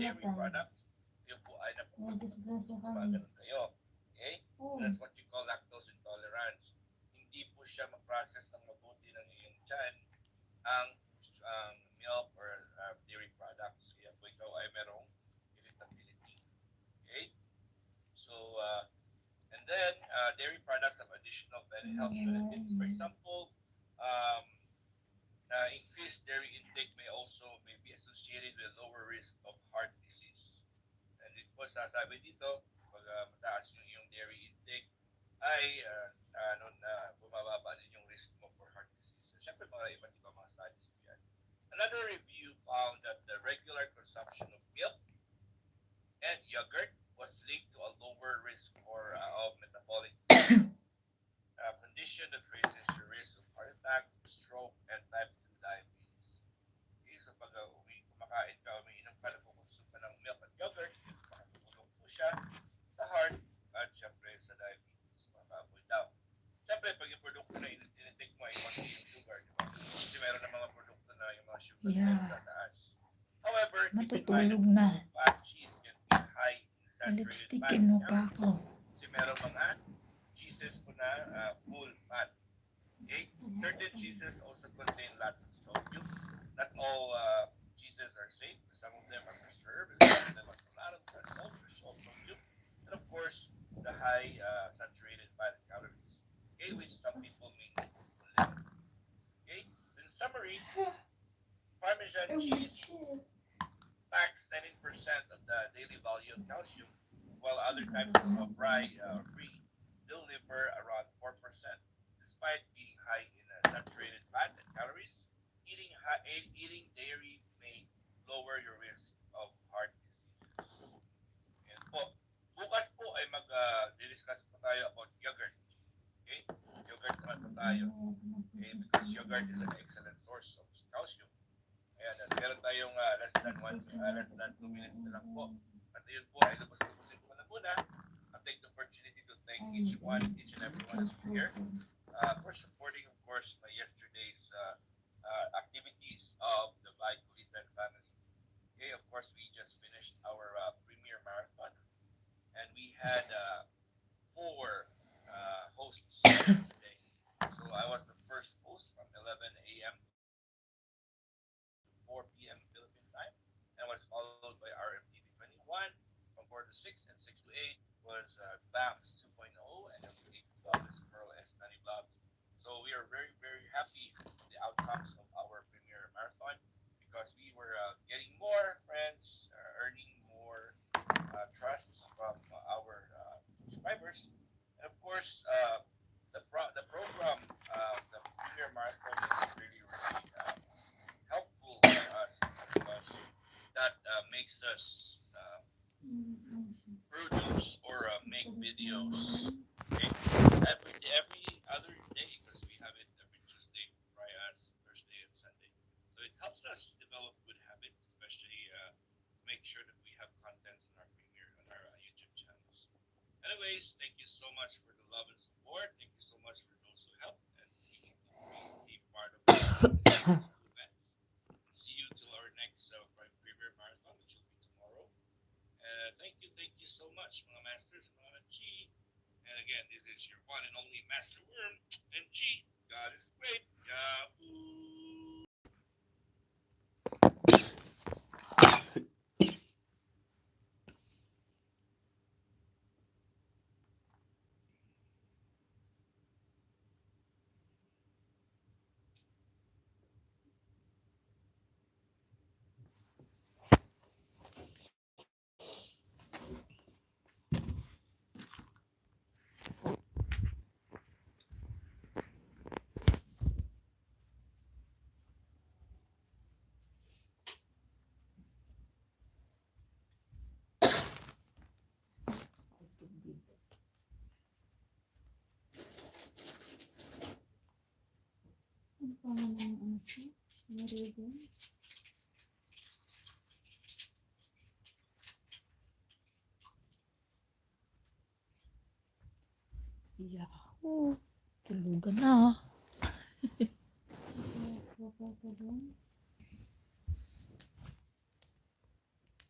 dairy products, yun po ay napapaganon kayo. Okay? So that's what you call lactose intolerance. Hindi po siya ma-process ng mabuti ng iyong tiyan ang milk or dairy products. Kaya po ikaw ay merong irritability. Okay? So, and then, dairy products have additional health benefits. For example, increased dairy intake may be associated with lower risk of heart disease. And it po sasabi dito, pag mataas yung iyong dairy intake, ay bumababa din yung risk mo for heart disease. So, syempre, mga iba't ibang mga studies po yan. Another review found that the regular consumption of milk and yogurt was linked to a lower risk of metabolic condition that raises your risk of heart attack, stroke, and type 2 diabetes. Okay, so pag kumakain ka, umiinom ka, nagkukonsume ka ng milk at yogurt, makatulong po siya sa heart at syempre sa diabetes, makaka-avoid daw. Syempre, pag yung produkto na initake mo ay konti yung sugar, di ba? Kasi meron na mga produkto na yung mga sugar level na taas. However, keep in mind that cheese can be high in saturated fat. Mo pa ako. Kasi meron mga cheeses po na full fat. Okay? Certain cheeses also contain lots of sodium. Not all cheeses are safe. Some of them are preserved. Some of them have a lot of salt or sodium. And of course, the high saturated fat and calories. Okay? Which some people may need to limit. Okay? In summary, Parmesan cheese packs 19% of the daily value of calcium, while other types of rye brie deliver around 4%. Despite being high in saturated fat and calories, eating dairy may lower your risk of heart diseases. Yan po. Bukas po ay mag-discuss po tayo about yogurt. Okay? Yogurt naman po tayo. Okay? Because yogurt is an excellent source of calcium. Ayan, at meron tayong less than 2 minutes na lang po. At yun po ay lubos-lubusin ko na muna. I'll take the opportunity to thank each and every one of you here for supporting, of course, my yesterday's activities of the Bikulitan family. Okay, of course, we just finished our premier marathon, and we had 4 hosts today. So I was the first host from 11 a.m. 4 p.m. Philippine time, and was followed by RMTV 21 from 4 to 6, and 6 to 8 was BAMS 2.0, and then 8 to 12 is Pearl S. Nani Vlogs. So we are very, very happy with the outcomes of our premier marathon because we were getting more friends, earning more trust from our subscribers, and of course, the program, the premier marathon is really, really helpful for us because that makes us produce or make videos, okay, every other day because we have it every Tuesday, Friday, Thursday, and Sunday. So it helps us develop good habits, especially make sure that we have contents on our YouTube channels. Anyways, thank you so much for the love and support. Thank you so much for those who helped and being a part of the events. See you till our next Premier Marathon, which will be tomorrow. Thank you so much, mga masters, mga G. And again, this is your one and only Master Worm and G. God is great. Yahoo! Yahoo! Tulugan na.